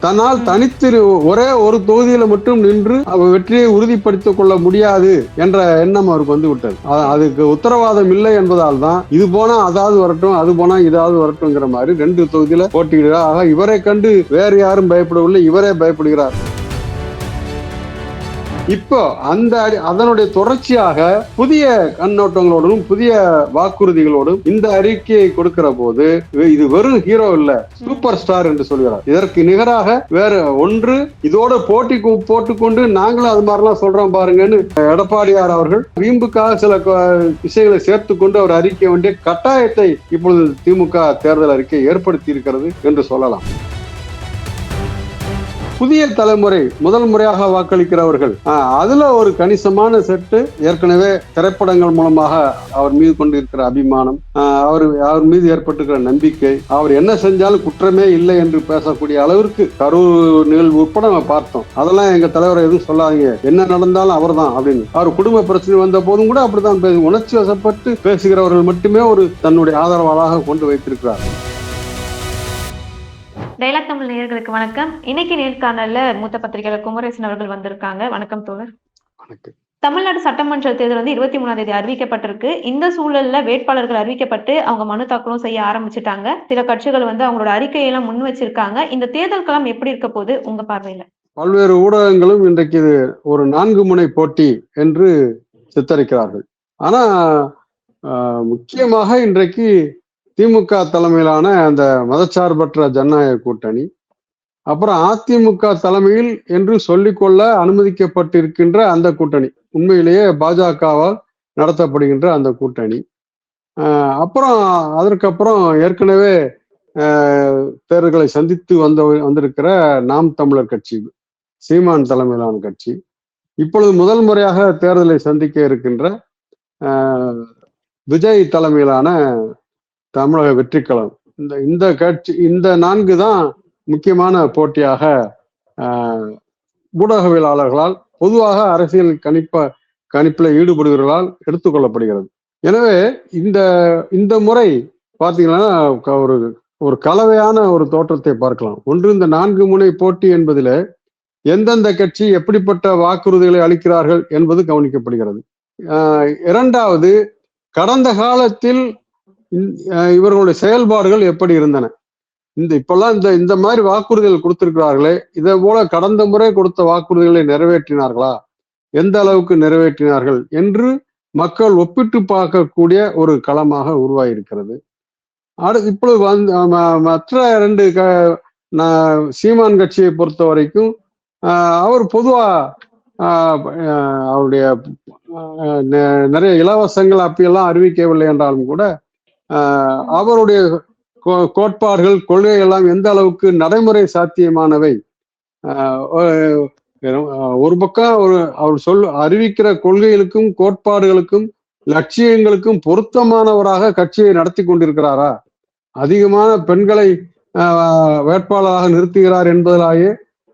தன்னால் தனித்து ஒரே ஒரு தொகுதியில மட்டும் நின்று வெற்றியை உறுதிப்படுத்திக் கொள்ள முடியாது என்ற எண்ணம் அவருக்கு வந்து விட்டது. அதுக்கு உத்தரவாதம் இல்லை என்பதால் தான் இது போனா அதாவது வரட்டும், அது போனா இதாவது வரட்டும்ங்கிற மாதிரி 2 தொகுதியில போட்டியிடுகிறார். ஆக இவரை கண்டு வேறு யாரும் பயப்படவில்லை, இவரே பயப்படுகிறார். இப்போ அதனுடைய தொடர்ச்சியாக புதிய கண்ணோட்டங்களோடும் புதிய வாக்குறுதிகளோடும் இந்த அறிக்கையை கொடுக்கிற போது இது வெறும் ஹீரோ இல்ல, சூப்பர் ஸ்டார் என்று சொல்கிறார். இதற்கு நிகராக வேற ஒன்று இதோட போட்டி போட்டுக்கொண்டு நாங்களும் அது மாதிரிலாம் சொல்றோம் பாருங்கன்னு எடப்பாடியார் அவர்கள் வீம்புக்காக சில விஷயங்களை சேர்த்து கொண்டு அவர் அறிக்கை வேண்டிய கட்டாயத்தை இப்பொழுது திமுக தேர்தல் அறிக்கை ஏற்படுத்தி இருக்கிறது என்று சொல்லலாம். புதிய தலைமுறை முதல் முறையாக வாக்களிக்கிறவர்கள் அதுல ஒரு கணிசமான செட்டு ஏற்கனவே திரைப்படங்கள் மூலமாக அவர் மீது கொண்டிருக்கிற அபிமானம், அவர் மீது ஏற்பட்டிருக்கிற நம்பிக்கை, அவர் என்ன செஞ்சாலும் குற்றமே இல்லை என்று பேசக்கூடிய அளவிற்கு கரூர் நிகழ்வு உட்பட நம்ம பார்த்தோம். அதெல்லாம் எங்க தலைவரை எதுவும் சொல்லாதீங்க, என்ன நடந்தாலும் அவர் தான் அப்படின்னு. அவர் குடும்ப பிரச்சனை வந்த போதும் கூட அப்படித்தான் உணர்ச்சி வசப்பட்டு பேசுகிறவர்கள் மட்டுமே ஒரு தன்னுடைய ஆதரவாளராக கொண்டு வைத்திருக்கிறார். டைலாக் தமிழ் நேயர்களுக்கு வணக்கம். இன்னைக்கு நேர்காணல்ல மூத்த பத்திரிகையாளர் குமரேசன் அவர்கள் வந்திருக்காங்க. வணக்கம் தோழர். வணக்கம். தமிழ்நாடு சட்டமன்ற தேர்தல் வந்து 23ஆம் தேதி அறிவிக்கப்பட்டிருக்கு. இந்த சூழல்ல வேட்பாளர்கள் அறிவிக்கப்பட்டு அவங்க மனு தாக்கலும் செய்ய ஆரம்பிச்சுட்டாங்க. சில கட்சிகள் வந்து அவங்களோட அறிக்கையெல்லாம் முன் வச்சிருக்காங்க. இந்த தேர்தல் களம் எப்படி இருக்க போது உங்க பார்வையில? பல்வேறு ஊடகங்களும் இன்றைக்கு இது ஒரு 4 முனை போட்டி என்று சித்தரிக்கிறார்கள். ஆனா முக்கியமாக இன்றைக்கு திமுக தலைமையிலான அந்த மதச்சார்பற்ற ஜனநாயக கூட்டணி, அப்புறம் அதிமுக தலைமையில் என்று சொல்லிக்கொள்ள அனுமதிக்கப்பட்டிருக்கின்ற அந்த கூட்டணி, உண்மையிலேயே பாஜகவால் நடத்தப்படுகின்ற அந்த கூட்டணி, அப்புறம் அதற்கப்புறம் ஏற்கனவே தேர்தல்களை சந்தித்து வந்திருக்கிற நாம் தமிழர் கட்சி, சீமான் தலைமையிலான கட்சி, இப்பொழுது முதல் முறையாக தேர்தலை சந்திக்க இருக்கின்ற விஜய் தலைமையிலான தமிழக வெற்றிக்கழகம், இந்த கட்சி, இந்த 4 தான் முக்கியமான போட்டியாக ஊடகவியலாளர்களால் பொதுவாக அரசியல் கணிப்பில் ஈடுபடுகிறவர்களால் எடுத்துக்கொள்ளப்படுகிறது. எனவே இந்த முறை பார்த்தீங்கன்னா ஒரு கலவையான ஒரு தோற்றத்தை பார்க்கலாம். ஒன்று, இந்த 4 முனை போட்டி என்பதில் எந்தெந்த கட்சி எப்படிப்பட்ட வாக்குறுதிகளை அளிக்கிறார்கள் என்பது கவனிக்கப்படுகிறது. இரண்டாவது, கடந்த காலத்தில் இவர்களுடைய செயல்பாடுகள் எப்படி இருந்தன, இப்பெல்லாம் இந்த மாதிரி வாக்குறுதிகள் கொடுத்திருக்கிறார்களே, இதே போல கடந்த முறை கொடுத்த வாக்குறுதிகளை நிறைவேற்றினார்களா, எந்த அளவுக்கு நிறைவேற்றினார்கள் என்று மக்கள் ஒப்பிட்டு பார்க்கக்கூடிய ஒரு களமாக உருவாகியிருக்கிறது. இப்பொழுது மற்ற 2 சீமான் கட்சியை பொறுத்த வரைக்கும் அவர் பொதுவா அவருடைய நிறைய இலவசங்கள் அப்படியெல்லாம் அறிவிக்கவில்லை என்றாலும் கூட அவருடைய கோட்பாடுகள், கொள்கைகள் எல்லாம் எந்த அளவுக்கு நடைமுறை சாத்தியமானவை, ஒரு பக்கம் அவர் அறிவிக்கிற கொள்கைகளுக்கும் கோட்பாடுகளுக்கும் லட்சியங்களுக்கும் பொருத்தமானவராக கட்சியை நடத்தி கொண்டிருக்கிறாரா, அதிகமான பெண்களை வேட்பாளராக நிறுத்துகிறார்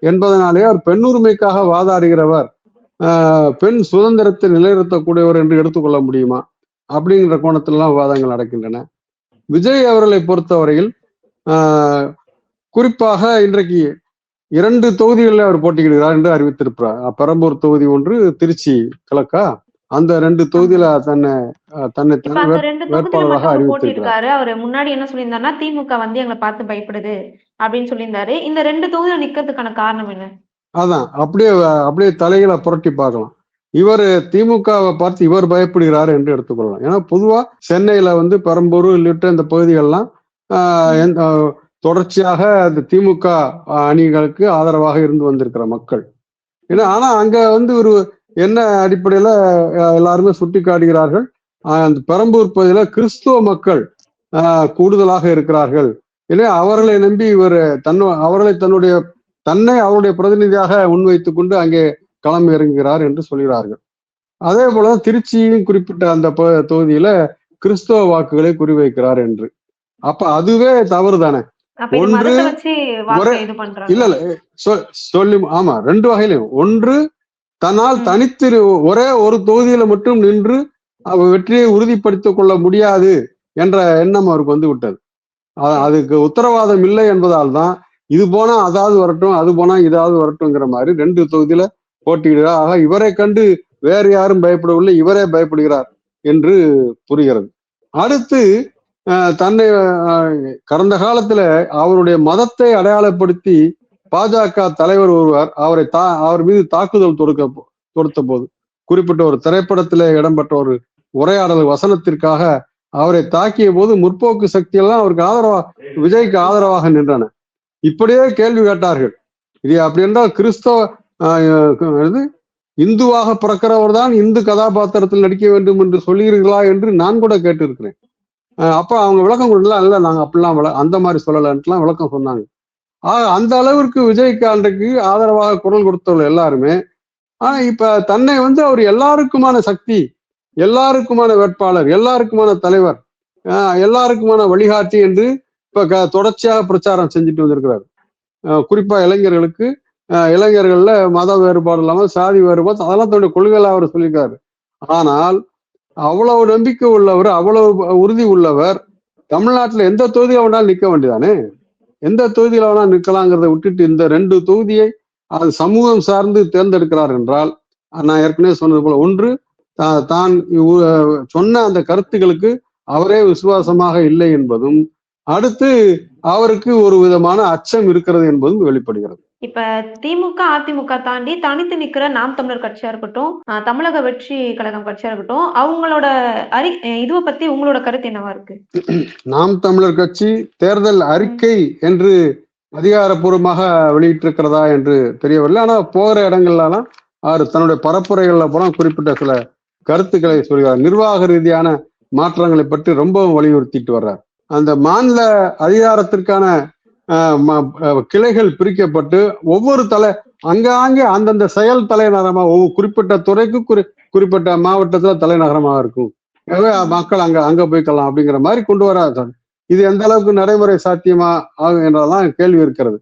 என்பதனாலே அவர் பெண் உரிமைக்காக வாதாடுகிறவர், பெண் சுதந்திரத்தை நிலைநிறுத்தக்கூடியவர் என்று எடுத்துக்கொள்ள முடியுமா அப்படிங்கிற கோணத்திலாம் விவாதங்கள் நடக்கின்றன. விஜய் அவர்களை பொறுத்தவரையில் குறிப்பாக இன்றைக்கு 2 தொகுதிகளில் அவர் போட்டியிடுகிறார் என்று அறிவித்திருக்கிறார். பெரம்பூர் தொகுதி ஒன்று, திருச்சி கிழக்கா, அந்த 2 தொகுதியில தன்னை வேட்பாளராக அறிவித்திருக்கிறார். அவர் முன்னாடி என்ன சொல்லியிருந்தாருன்னா, திமுக வந்து எங்களை பார்த்து பயப்படுது அப்படின்னு சொல்லியிருந்தாரு. இந்த 2 தொகுதியில நிக்கிறதுக்கான காரணம் என்ன? அதான் அப்படியே தலைகளை புரட்டி பார்க்கலாம். இவர் திமுகவை பார்த்து இவர் பயப்படுகிறார் என்று எடுத்துக்கொள்ளலாம். ஏன்னா பொதுவா சென்னையில வந்து பெரம்பூர் உள்ளிட்ட இந்த பகுதிகள்லாம் தொடர்ச்சியாக அந்த திமுக அணிகளுக்கு ஆதரவாக இருந்து வந்திருக்கிற மக்கள். ஏன்னா ஆனா அங்க வந்து ஒரு என்ன அடிப்படையில எல்லாருமே சுட்டி காட்டுகிறார்கள், அந்த பெரம்பூர் பகுதியில கிறிஸ்துவ மக்கள் கூடுதலாக இருக்கிறார்கள். ஏன்னா அவர்களை நம்பி இவர் தன்னை அவருடைய பிரதிநிதியாக முன்வைத்துக் கொண்டு அங்கே களம் இறங்குகிறார் என்று சொல்கிறார்கள். அதே போலதான் திருச்சியும் குறிப்பிட்ட அந்த தொகுதியில கிறிஸ்தவ வாக்குகளை குறிவைக்கிறார் என்று. அப்ப அதுவே தவறு தானே. ஒன்று இல்ல சொல்லி, ஆமா, 2 வகையிலும். ஒன்று, தன்னால் தனித்து ஒரே ஒரு தொகுதியில மட்டும் நின்று வெற்றியை உறுதிப்படுத்திக் கொள்ள முடியாது என்ற எண்ணம் அவருக்கு வந்து விட்டது. அதுக்கு உத்தரவாதம் இல்லை என்பதால் தான் இது போனா அதாவது வரட்டும், அது போனா இதாவது வரட்டும்ங்கிற மாதிரி 2 தொகுதியில போட்டியிடுகிறார். ஆக இவரை கண்டு வேறு யாரும் பயப்படவில்லை, இவரே பயப்படுகிறார் என்று புரிகிறது. அடுத்து தன்னை கடந்த காலத்துல அவருடைய மதத்தை அடையாளப்படுத்தி பாஜக தலைவர் ஒருவர் அவர் மீது தாக்குதல் தொடுத்த போது, குறிப்பிட்ட ஒரு திரைப்படத்திலே இடம்பெற்ற ஒரு உரையாடல் வசனத்திற்காக அவரை தாக்கிய போது முற்போக்கு சக்தியெல்லாம் அவருக்கு ஆதரவாக, விஜய்க்கு ஆதரவாக நின்றன. இப்படியே கேள்வி கேட்டார்கள். இது அப்படி என்றால் இந்துவாக பிறக்கிறவர் தான் இந்து கதாபாத்திரத்தில் நடிக்க வேண்டும் என்று சொல்லுகிறீர்களா என்று நான் கூட கேட்டிருக்கிறேன். அப்ப அவங்க விளக்கம் கொடுக்கலாம், இல்ல நாங்க அப்படிலாம் அந்த மாதிரி சொல்லலன்ட்டுலாம் விளக்கம் சொன்னாங்க. அந்த அளவிற்கு விஜய்க்கு அன்றைக்கு ஆதரவாக குரல் கொடுத்தவர்கள் எல்லாருமே இப்ப தன்னை அவர் எல்லாருக்குமான சக்தி, எல்லாருக்குமான வேட்பாளர், எல்லாருக்குமான தலைவர், எல்லாருக்குமான வழிகாட்டி என்று இப்ப தொடர்ச்சியாக பிரச்சாரம் செஞ்சுட்டு வந்திருக்கிறார். குறிப்பா இளைஞர்கள்ல மத வேறுபாடு இல்லாம சாதி வேறுபாடு அதெல்லாம் தன்னுடைய கொள்கைகளை அவர் சொல்லியிருக்காரு. ஆனால் அவ்வளவு நம்பிக்கை உள்ளவர், அவ்வளவு உறுதி உள்ளவர் தமிழ்நாட்டுல எந்த தொகுதியில வேணாலும் நிக்க வேண்டியதானே, எந்த தொகுதியில வேணாலும் நிக்கலாங்கிறத விட்டுட்டு இந்த 2 தொகுதியை அது சமூகம் சார்ந்து தேர்ந்தெடுக்கிறார் என்றால், நான் ஏற்கனவே சொன்னது போல, ஒன்று தான் சொன்ன அந்த கருத்துக்களுக்கு அவரே விசுவாசமாக இல்லை என்பதும், அடுத்து அவருக்கு ஒரு விதமான அச்சம் இருக்கிறது என்பதும் வெளிப்படுகிறது. இப்ப திமுக அதிமுக தாண்டி தனித்து நிக்கிற நாம் தமிழர் கட்சியா இருக்கட்டும், தமிழக வெற்றி கழகம் கட்சியா இருக்கட்டும், அவங்களோட இதுவை பத்தி உங்களோட கருத்து என்னவா இருக்கு? நாம் தமிழர் கட்சி தேர்தல் அறிக்கை என்று அதிகாரப்பூர்வமாக வெளியிட்டிருக்கிறதா என்று தெரியவில்லை. ஆனா போகிற இடங்கள்லாம் அவர் தன்னுடைய பரப்புரைகள்ல போல குறிப்பிட்ட சில கருத்துக்களை சொல்கிறார். நிர்வாக ரீதியான மாற்றங்களை பற்றி ரொம்பவும் வலியுறுத்திட்டு வர்றார். அந்த மாநில அதிகாரத்திற்கான கிளைகள் பிரிக்கப்பட்டு ஒவ்வொரு அங்காங்கே அந்தந்த செயல் தலைநகரமா, குறிப்பிட்ட துறைக்கு குறிப்பிட்ட மாவட்டத்துல தலைநகரமாக இருக்கும். மக்கள் அங்க போய்க்கலாம் அப்படிங்கிற மாதிரி கொண்டு வர. இது எந்த அளவுக்கு நடைமுறை சாத்தியமா ஆகும் என்றதெல்லாம் கேள்வி இருக்கிறது.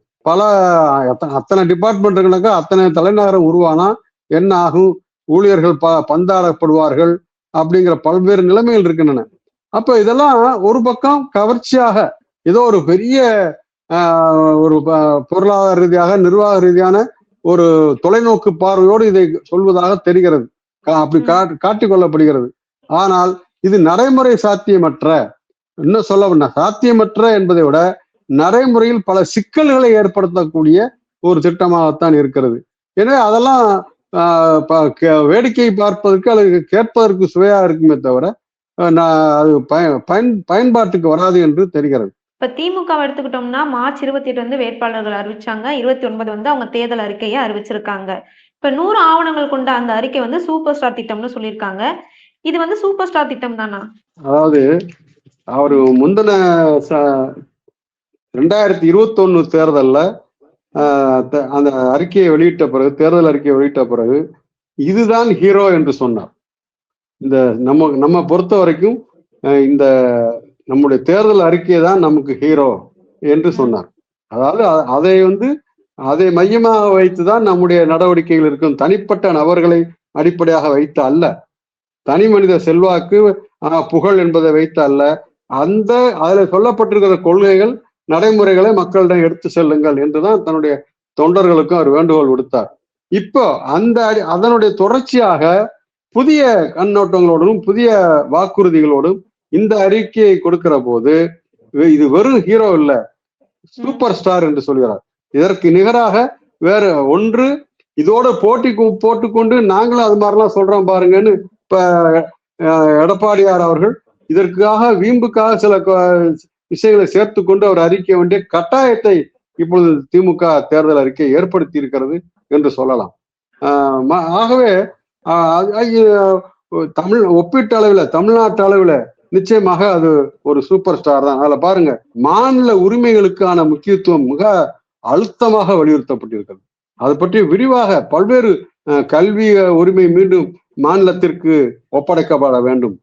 அத்தனை டிபார்ட்மெண்ட்டுகளுக்கு அத்தனை தலைநகரம் உருவானா என்ன ஆகும், ஊழியர்கள் பந்தாடப்படுவார்கள் அப்படிங்கிற பல்வேறு நிலைமைகள் இருக்கின்றன. அப்ப இதெல்லாம் ஒரு பக்கம் கவர்ச்சியாக ஏதோ ஒரு பெரிய ஒரு பொருளாதார ரீதியாக நிர்வாக ரீதியான ஒரு தொலைநோக்கு பார்வையோடு இதை சொல்வதாக தெரிகிறது, அப்படி காட்டிக் கொள்ளப்படுகிறது. ஆனால் இது நடைமுறை சாத்தியமற்ற, இன்னும் சொல்ல சாத்தியமற்ற என்பதை விட நடைமுறையில் பல சிக்கல்களை ஏற்படுத்தக்கூடிய ஒரு திட்டமாகத்தான் இருக்கிறது. எனவே அதெல்லாம் வேடிக்கை பார்ப்பதற்கு அல்லது கேட்பதற்கு சுவையா இருக்குமே தவிர அது பயன்பாட்டுக்கு வராது என்று தெரிகிறது. இப்ப திமுக எடுத்துக்கிட்டோம்னா மார்ச் 28 வேட்பாளர்கள் அறிவிச்சாங்க, 29 அவங்க தேர்தல் அறிக்கையை அறிவிச்சிருக்காங்க. இப்ப 100 ஆவணங்கள் கொண்ட அந்த அறிக்கை சூப்பர் ஸ்டார் திட்டம்னு சொல்லியிருக்காங்க. இது சூப்பர் ஸ்டார் திட்டம் தானா? அதாவது அவரு முந்தின 2021 தேர்தல்ல அந்த அறிக்கையை வெளியிட்ட பிறகு, தேர்தல் அறிக்கையை வெளியிட்ட பிறகு இதுதான் ஹீரோ என்று சொன்னார். இந்த நம்ம பொறுத்த வரைக்கும் இந்த நம்முடைய தேர்தல் அறிக்கை தான் நமக்கு ஹீரோ என்று சொன்னார். அதாவது அதை மையமாக வைத்துதான் நம்முடைய நடவடிக்கைகள் இருக்கும். தனிப்பட்ட நபர்களை அடிப்படையாக வைத்து அல்ல, தனி மனித செல்வாக்கு புகழ் என்பதை வைத்து அல்ல, அதுல சொல்லப்பட்டிருக்கிற கொள்கைகள் நடைமுறைகளை மக்களிடம் எடுத்து செல்லுங்கள் என்றுதான் தன்னுடைய தொண்டர்களுக்கும் அவர் வேண்டுகோள் விடுத்தார். இப்போ அதனுடைய தொடர்ச்சியாக புதிய கண்ணோட்டங்களோடும் புதிய வாக்குறுதிகளோடும் இந்த அறிக்கையை கொடுக்கிற போது இது வெறும் ஹீரோ இல்ல, சூப்பர் ஸ்டார் என்று சொல்கிறார். இதற்கு நிகராக வேற ஒன்று இதோட போட்டுக்கொண்டு நாங்களும் அது மாதிரிலாம் சொல்றோம் பாருங்கன்னு இப்ப எடப்பாடியார் அவர்கள் இதற்காக வீம்புக்காக சில விஷயங்களை சேர்த்து கொண்டு அவர் அறிக்க வேண்டிய கட்டாயத்தை இப்பொழுது திமுக தேர்தல் அறிக்கை ஏற்படுத்தி இருக்கிறது என்று சொல்லலாம். ஆகவே ஒப்பீட்டு அளவில் தமிழ்நாட்டு அளவில் நிச்சயமாக அது ஒரு சூப்பர் ஸ்டார் தான். அதுல பாருங்க, மாநில உரிமைகளுக்கான முக்கியத்துவம் மிக அழுத்தமாக வலியுறுத்தப்பட்டிருக்கிறது. அது பற்றி விரிவாக பல்வேறு கல்வி உரிமை மீண்டும் மாநிலத்திற்கு ஒப்படைக்கப்பட வேண்டும்,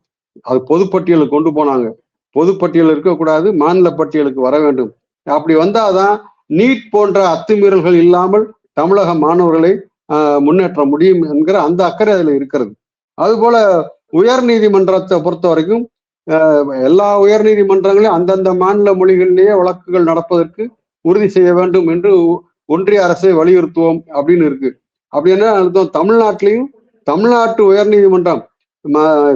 அது பொதுப்பட்டியலுக்கு கொண்டு போனாங்க. பொதுப்பட்டியல் இருக்கக்கூடாது, மாநில பட்டியலுக்கு வர வேண்டும். அப்படி வந்தாதான் நீட் போன்ற அத்துமீறல்கள் இல்லாமல் தமிழக மாணவர்களை முன்னேற்ற முடியும் என்கிற அந்த அக்கறை அதுல இருக்கிறது. அதுபோல உயர் நீதிமன்றத்தை பொறுத்த வரைக்கும் எல்லா உயர் நீதிமன்றங்களையும் அந்தந்த மாநில மொழிகளிலேயே வழக்குகள் நடப்பதற்கு உறுதி செய்ய வேண்டும் என்று ஒன்றிய அரசை வலியுறுத்துவோம் அப்படின்னு இருக்கு. அப்படி என்ன அர்த்தம்? தமிழ்நாட்டிலையும் தமிழ்நாட்டு உயர்நீதிமன்றம்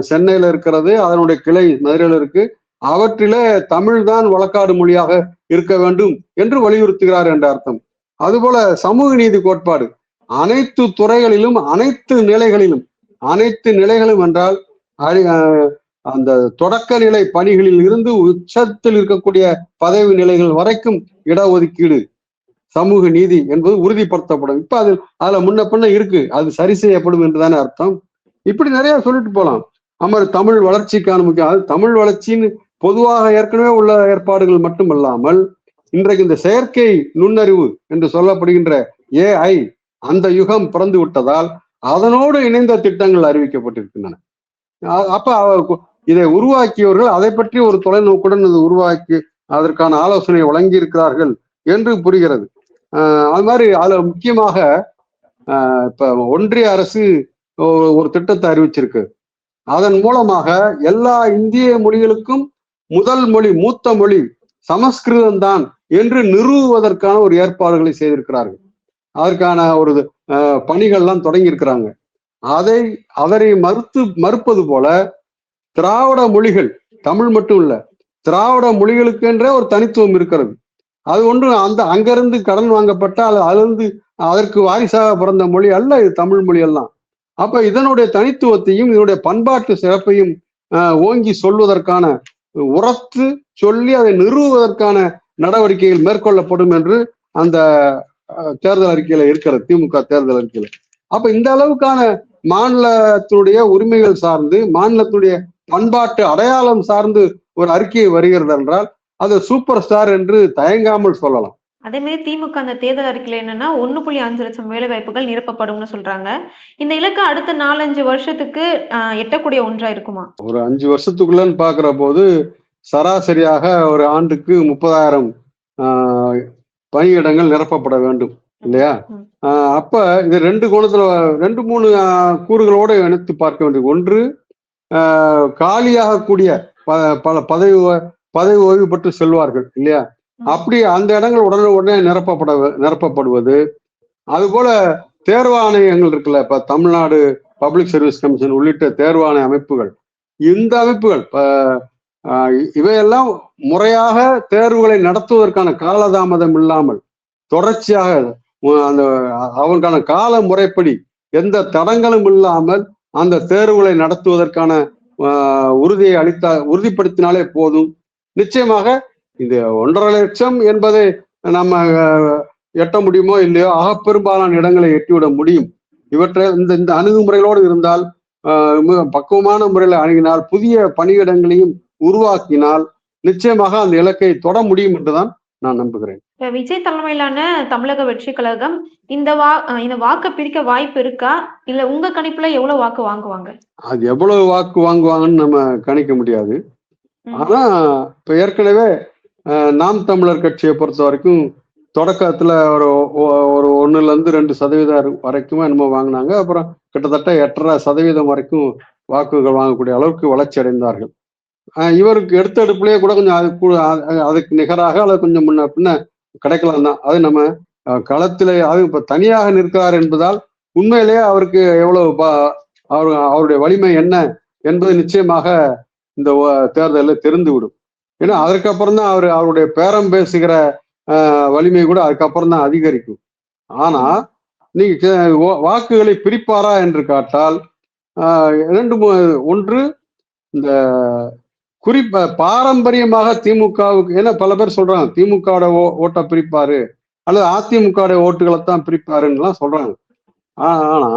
சென்னையில இருக்கிறது, அதனுடைய கிளை மதுரையில இருக்கு. அவற்றிலே தமிழ் தான் வழக்காடு மொழியாக இருக்க வேண்டும் என்று வலியுறுத்துகிறார் என்ற அர்த்தம். அதுபோல சமூக நீதி கோட்பாடு அனைத்து துறைகளிலும் அனைத்து நிலைகளும் என்றால் அந்த தொடக்க நிலை பணிகளில் இருந்து உச்சத்தில் இருக்கக்கூடிய பதவி நிலைகள் வரைக்கும் இடஒதுக்கீடு சமூக நீதி என்பது உறுதிப்படுத்தப்படும். இப்ப அதுல முன்ன பின்ன இருக்கு, அது சரி செய்யப்படும் என்றுதானே அர்த்தம். இப்படி நிறைய சொல்லிட்டு போலாம். நம்ம தமிழ் வளர்ச்சிக்கான முக்கியம், அது தமிழ் வளர்ச்சின்னு பொதுவாக ஏற்கனவே உள்ள ஏற்பாடுகள் மட்டுமல்லாமல் இன்றைக்கு இந்த செயற்கை நுண்ணறிவு என்று சொல்லப்படுகின்ற AI அந்த யுகம் பிறந்து விட்டதால் அதனோடு இணைந்த திட்டங்கள் அறிவிக்கப்பட்டிருக்கின்றன. அப்ப இதை உருவாக்கியவர்கள் அதை பற்றி ஒரு தொலைநோக்குடன் உருவாக்கி அதற்கான ஆலோசனை வழங்கி இருக்கிறார்கள் என்று புரிகிறது. அது மாதிரி அதுல முக்கியமாக இப்ப ஒன்றிய அரசு ஒரு திட்டத்தை அறிவிச்சிருக்கு. அதன் மூலமாக எல்லா இந்திய மொழிகளுக்கும் முதல் மொழி, மூத்த மொழி சமஸ்கிருதம் தான் என்று நிறுவுவதற்கான ஒரு ஏற்பாடுகளை செய்திருக்கிறார்கள். அதற்கான ஒரு பணிகள்லாம் தொடங்கி இருக்கிறாங்க. அதனை மறுப்பது போல திராவிட மொழிகள், தமிழ் மட்டும் இல்ல, திராவிட மொழிகளுக்கு என்ற ஒரு தனித்துவம் இருக்கிறது. அது ஒன்று அங்கிருந்து கடன் வாங்கப்பட்டால் அதிலிருந்து அதற்கு வாரிசாக பிறந்த மொழி அல்ல இது தமிழ் மொழி எல்லாம். அப்ப இதனுடைய தனித்துவத்தையும் இதனுடைய பண்பாட்டு சிறப்பையும் ஓங்கி சொல்வதற்கான, உரத்து சொல்லி அதை நிறுவுவதற்கான நடவடிக்கைகள் மேற்கொள்ளப்படும் என்று அந்த தேர்தல் அறிக்கையில இருக்கிறது, திமுக தேர்தல் அறிக்கையில. அப்ப இந்த அளவுக்கான மாநிலத்துடைய உரிமைகள் சார்ந்து, மாநிலத்துடைய பண்பாட்டு அடையாளம் சார்ந்து ஒரு அறிக்கை வருகிறது என்றால் அது சூப்பர் ஸ்டார் என்று தயங்காமல் சொல்லலாம். அதே மாதிரி திமுக அந்த தேர்தல் அறிக்கையில என்னன்னா 1.5 லட்சம் வேலை வாய்ப்புகள் நிரப்பப்படும்னு சொல்றாங்க. இந்த இலக்கு அடுத்த 4-5 வருஷத்துக்கு எட்டக்கூடிய ஒன்றா இருக்குமா? ஒரு 5 வருஷத்துக்குள்ளன்னு பாக்குற போது சராசரியாக ஒரு ஆண்டுக்கு 30,000 பணியிடங்கள் நிரப்பப்பட வேண்டும் இல்லையா? அப்ப இது 2 கோணத்துல 2-3 கூறுகளோடு இணைத்து பார்க்க வேண்டியது. ஒன்று, காலியாக கூடிய பல பதவி ஓய்வு பெற்று செல்வார்கள் இல்லையா? அப்படி அந்த இடங்கள் உடனே நிரப்பப்படுவது. அதுபோல தேர்வாணையங்கள் இருக்குல்ல, இப்ப தமிழ்நாடு பப்ளிக் சர்வீஸ் கமிஷன் உள்ளிட்ட தேர்வாணைய அமைப்புகள், இந்த அமைப்புகள் இவையெல்லாம் முறையாக தேர்வுகளை நடத்துவதற்கான காலதாமதம் இல்லாமல் தொடர்ச்சியாக அந்த அவங்களுக்கான கால முறைப்படி எந்த தடங்களும் இல்லாமல் அந்த தேர்வுகளை நடத்துவதற்கான உறுதியை உறுதிப்படுத்தினாலே போதும். நிச்சயமாக இந்த 1.5 லட்சம் என்பதை நம்ம எட்ட முடியுமோ இல்லையோ, பெரும்பாலான இடங்களை எட்டிவிட முடியும். இவற்றை இந்த அணுகுமுறைகளோடு இருந்தால், பக்குவமான முறையில் அணுகினால், புதிய பணியிடங்களையும் உருவாக்கினால் நிச்சயமாக அந்த இலக்கை தொட முடியும் என்றுதான் நான் நம்புகிறேன். விஜய் தலைமையிலான தமிழக வெற்றி கழகம் இந்த வாக்கு பிரிக்க வாய்ப்பு இருக்கா? இல்ல உங்க கணிப்புல எவ்வளவு வாக்கு வாங்குவாங்க? அது எவ்வளவு வாக்கு வாங்குவாங்கன்னு நம்ம கணிக்க முடியாது. ஆனா இப்ப ஏற்கனவே நாம் தமிழர் கட்சியை பொறுத்த வரைக்கும் தொடக்கத்துல ஒரு 1-2% வரைக்குமே என்னமோ வாங்கினாங்க. அப்புறம் கிட்டத்தட்ட 8.5% வரைக்கும் வாக்குகள் வாங்கக்கூடிய அளவுக்கு வளர்ச்சி அடைந்தார்கள். இவருக்கு எடுத்தெடுப்புலயே கூட கொஞ்சம் அதுக்கு நிகராக அல்லது கொஞ்சம் முன்ன பின்ன கிடைக்கலாம் தான். அது நம்ம களத்துல அது இப்ப தனியாக நிற்கிறார் என்பதால் உண்மையிலேயே அவருக்கு எவ்வளவு அவருடைய வலிமை என்ன என்பது நிச்சயமாக இந்த தேர்தலில் தெரிந்துவிடும். ஏன்னா அதுக்கப்புறம் தான் அவருடைய பேரம் பேசுகிற வலிமை கூட அதுக்கப்புறம் தான் அதிகரிக்கும். ஆனா நீங்க வாக்குகளை பிரிப்பாரா என்று கேட்டால் ஒன்று, இந்த பாரம்பரியமாக திமுகவுக்கு, ஏன்னா பல பேர் சொல்றாங்க திமுகவோட ஓட்டை பிரிப்பாரு அல்லது அதிமுக ஓட்டுகளைத்தான் பிரிப்பாருன்னு சொல்றாங்க. ஆனா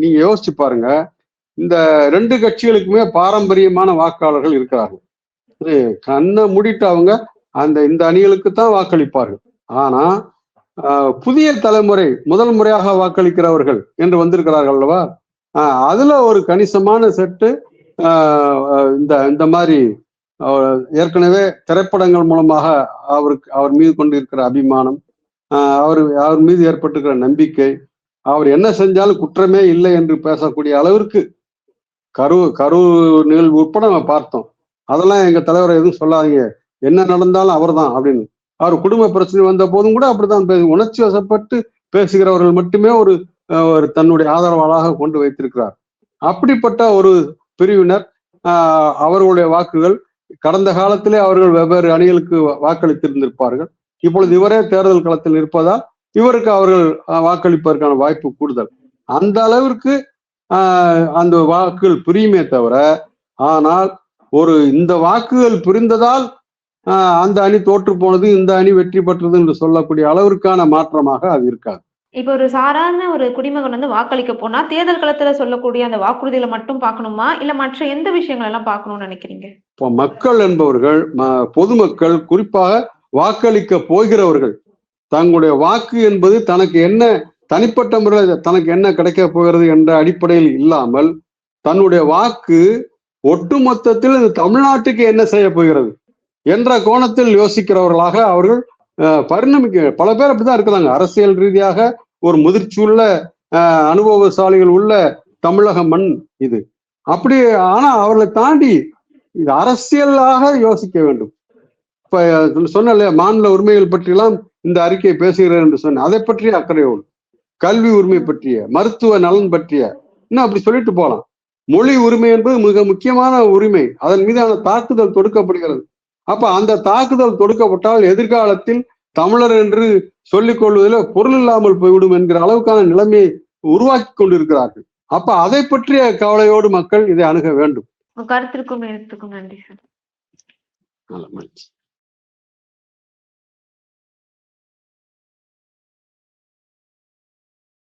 நீங்க யோசிச்சு பாருங்க, இந்த 2 கட்சிகளுக்குமே பாரம்பரியமான வாக்காளர்கள் இருக்கிறார்கள். கண்ணை மூடிட்டு அவங்க இந்த அணிகளுக்கு தான் வாக்களிப்பார்கள். ஆனா புதிய தலைமுறை முதல் முறையாக வாக்களிக்கிறவர்கள் என்று வந்திருக்கிறார்கள் அல்லவா? அதுல ஒரு கணிசமான செட்டு இந்த மாதிரி ஏற்கனவே திரைப்படங்கள் மூலமாக அவர் மீது கொண்டிருக்கிற அபிமானம், அவர் மீது ஏற்பட்டிருக்கிற நம்பிக்கை, அவர் என்ன செஞ்சாலும் குற்றமே இல்லை என்று பேசக்கூடிய அளவிற்கு கரு நிகழ்வு உட்பட நம்ம பார்த்தோம். அதெல்லாம் எங்க தலைவரை எதுவும் சொல்லாதீங்க, என்ன நடந்தாலும் அவர் தான் அப்படின்னு. அவர் குடும்ப பிரச்சனை வந்த போதும் கூட அப்படித்தான் உணர்ச்சி வசப்பட்டு பேசுகிறவர்கள் மட்டுமே ஒரு தன்னுடைய ஆதரவாளராக கொண்டு வைத்திருக்கிறார். அப்படிப்பட்ட ஒரு பிரிவினர் அவர்களுடைய வாக்குகள் கடந்த காலத்திலே அவர்கள் வெவ்வேறு அணிகளுக்கு வாக்களித்திருந்திருப்பார்கள். இப்பொழுது இவரே தேர்தல் களத்தில் இருப்பதால் இவருக்கு அவர்கள் வாக்களிப்பதற்கான வாய்ப்பு கூடுதல். அந்த அளவிற்கு அந்த வாக்குகள் பிரியுமே தவிர, ஆனால் இந்த வாக்குகள் பிரிந்ததால் அந்த அணி தோற்று போனது, இந்த அணி வெற்றி பெற்றது என்று சொல்லக்கூடிய அளவிற்கான மாற்றமாக அது இருக்காது. இப்ப ஒரு சாதாரண ஒரு குடிமகன் வந்து வாக்களிக்க போனா தேர்தல் களத்துல சொல்லக்கூடிய அந்த வாக்குறுதிகளை மட்டும் பார்க்கணுமா, இல்ல மற்ற எந்த விஷயங்கள் எல்லாம் பார்க்கணும்னு நினைக்கிறீங்க? இப்போ மக்கள் என்பவர்கள், பொதுமக்கள், குறிப்பாக வாக்களிக்க போகிறவர்கள் தங்களுடைய வாக்கு என்பது தனக்கு என்ன தனிப்பட்ட முறையில் தனக்கு என்ன கிடைக்க போகிறது என்ற அடிப்படையில் இல்லாமல், தன்னுடைய வாக்கு ஒட்டுமொத்தத்தில் தமிழ்நாட்டுக்கு என்ன செய்ய போகிறது என்ற கோணத்தில் யோசிக்கிறவர்களாக அவர்கள் பரிணமிக்க பல பேர் அப்படிதான் இருக்கிறாங்க. அரசியல் ரீதியாக ஒரு முதிர்ச்சியுள்ள அனுபவசாலிகள் உள்ள தமிழக மண் இது. அப்படி ஆனா அவர்களை தாண்டி இது அரசியலாக யோசிக்க வேண்டும். இப்ப சொன்ன மாநில உரிமைகள் பற்றியெல்லாம் இந்த அறிக்கையை பேசுகிறேன் என்று சொன்னேன். அதை பற்றிய அக்கறையோடு, கல்வி உரிமை பற்றிய, மருத்துவ நலன் பற்றிய, இன்னும் அப்படி சொல்லிட்டு போலாம். மொழி உரிமை என்பது மிக முக்கியமான உரிமை. அதன் மீதான தாக்குதல் தொடுக்கப்படுகிறது. அப்ப அந்த தாக்குதல் தொடுக்கப்பட்டால் எதிர்காலத்தில் தமிழர் என்று சொல்லிக் கொள்வதில் பொருள் இல்லாமல் போய்விடும் என்கிற அளவுக்கான நிலைமையை உருவாக்கி கொண்டிருக்கிறார்கள். அப்ப அதை பற்றிய கவலையோடு மக்கள் இதை அணுக வேண்டும். கருத்திற்கும் நேரத்துக்கும் நன்றி சார். நல்ல மகிழ்ச்சி.